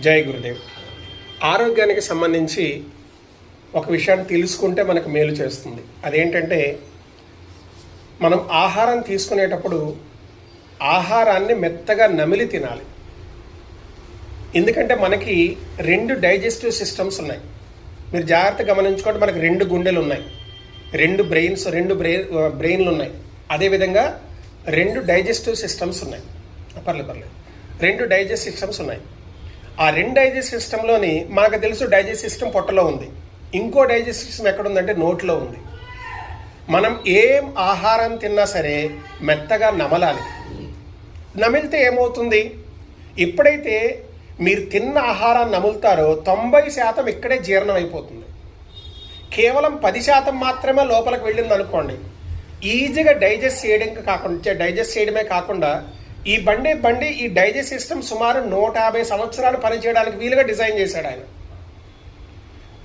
జై గురుదేవ్. ఆరోగ్యానికి సంబంధించి ఒక విషయాన్ని తెలుసుకుంటే మనకు మేలు చేస్తుంది. అదేంటంటే, మనం ఆహారం తీసుకునేటప్పుడు ఆహారాన్ని మెత్తగా నమిలి తినాలి. ఎందుకంటే మనకి 2 డైజెస్టివ్ సిస్టమ్స్ ఉన్నాయి. మీరు జాగ్రత్తగా గమనించుకోండి. మనకి 2 గుండెలు ఉన్నాయి, 2 బ్రెయిన్లు ఉన్నాయి. అదేవిధంగా 2 డైజెస్టివ్ సిస్టమ్స్ ఉన్నాయి. పర్లేదు 2 డైజెస్ట్ సిస్టమ్స్ ఉన్నాయి. ఆ 2 డైజెస్ట్ సిస్టంలోని మనకు తెలుసు డైజెస్ట్ సిస్టమ్ పొట్టలో ఉంది. ఇంకో డైజెస్ట్ సిస్టమ్ ఎక్కడుందంటే నోట్లో ఉంది. మనం ఏం ఆహారం తిన్నా సరే మెత్తగా నమలాలి. నమిలితే ఏమవుతుంది? ఎప్పుడైతే మీరు తిన్న ఆహారాన్ని నములుతారో 90% ఇక్కడే జీర్ణం అయిపోతుంది. కేవలం 10% మాత్రమే లోపలికి వెళ్ళింది అనుకోండి, ఈజీగా డైజెస్ట్ చేయడమే కాకుండా ఈ ఈ డైజెస్ట్ సిస్టమ్ సుమారు 150 సంవత్సరాలు పనిచేయడానికి వీలుగా డిజైన్ చేశాడు ఆయన.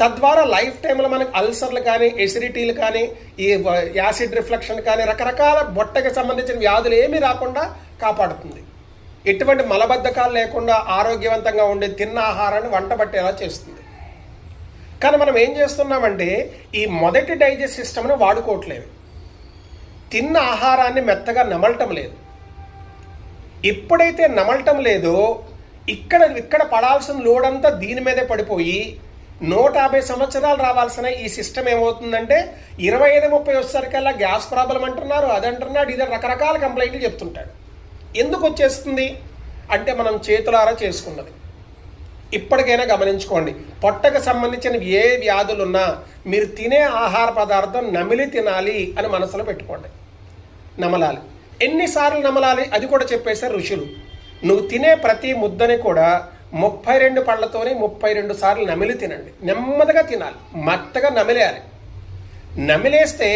తద్వారా లైఫ్ టైంలో మనకు అల్సర్లు కానీ, ఎసిడిటీలు కానీ, ఈ యాసిడ్ రిఫ్లెక్షన్ కానీ, రకరకాల బొట్టకి సంబంధించిన వ్యాధులు ఏమీ రాకుండా కాపాడుతుంది. ఎటువంటి మలబద్ధకాలు లేకుండా ఆరోగ్యవంతంగా ఉండే తిన్న ఆహారాన్ని వంట పట్టేలా చేస్తుంది. కానీ మనం ఏం చేస్తున్నామంటే ఈ మొదటి డైజెస్ట్ సిస్టమ్ని వాడుకోవట్లేదు. తిన్న ఆహారాన్ని మెత్తగా నమలటం లేదు. ఎప్పుడైతే నమలటం లేదో ఇక్కడ పడాల్సిన లోడ్ అంతా దీని మీదే పడిపోయి 150 సంవత్సరాలు రావాల్సిన ఈ సిస్టమ్ ఏమవుతుందంటే 25-30 వచ్చేసరికల్లా గ్యాస్ ప్రాబ్లం అంటున్నారు, అదంటున్నాడు, ఇది రకరకాల కంప్లైంట్లు చెప్తుంటాడు. ఎందుకు వచ్చేస్తుంది అంటే మనం చేతులారా చేసుకున్నది. ఇప్పటికైనా గమనించుకోండి, పొట్టకు సంబంధించిన ఏ వ్యాధులున్నా మీరు తినే ఆహార పదార్థం నమిలి తినాలి అని మనసులో పెట్టుకోండి. నమలాలి. ఎన్నిసార్లు నమలాలి అది కూడా చెప్పేశారు ఋషులు. నువ్వు తినే ప్రతి ముద్దని కూడా 32 పళ్ళతోనే 32 సార్లు నమిలి తినండి. నెమ్మదిగా తినాలి, మెత్తగా నమిలేయాలి. నమిలేస్తే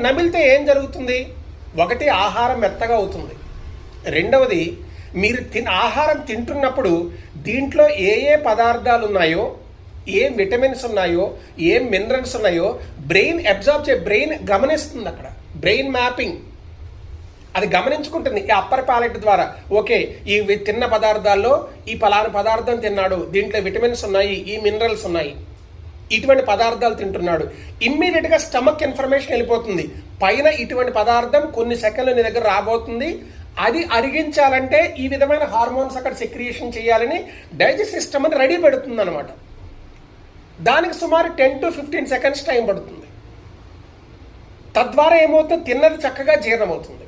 నమిలితే ఏం జరుగుతుంది? ఒకటి, ఆహారం మెత్తగా అవుతుంది. రెండవది, మీరు ఆహారం తింటున్నప్పుడు దీంట్లో ఏ పదార్థాలు ఉన్నాయో, ఏ విటమిన్స్ ఉన్నాయో, ఏ మినరల్స్ ఉన్నాయో బ్రెయిన్ గమనిస్తుంది. అక్కడ బ్రెయిన్ మ్యాపింగ్ అది గమనించుకుంటుంది ఈ అప్పర్ ప్యాలెట్ ద్వారా. ఓకే, ఈ తిన్న పదార్థాల్లో ఈ పలానా పదార్థం తిన్నాడు, దీంట్లో విటమిన్స్ ఉన్నాయి, ఈ మినరల్స్ ఉన్నాయి, ఇటువంటి పదార్థాలు తింటున్నాడు. ఇమ్మీడియట్గా స్టమక్ ఇన్ఫర్మేషన్ వెళ్ళిపోతుంది. పైన ఇటువంటి పదార్థం కొన్ని సెకండ్లు నీ దగ్గర రాబోతుంది. అది అరిగించాలంటే ఈ విధమైన హార్మోన్స్ అక్కడ సెక్రియేషన్ చేయాలని డైజెస్ట్ సిస్టమ్ అని రెడీ పెడుతుంది అనమాట. దానికి సుమారు 10 to 15 seconds టైం పడుతుంది. తద్వారా ఏమవుతుంది? తిన్నది చక్కగా జీర్ణమవుతుంది.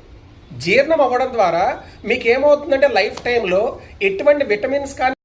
జీర్ణం అవ్వడం ద్వారా మీకు ఏమవుతుందంటే లైఫ్ టైంలో ఎటువంటి విటమిన్స్ కానీ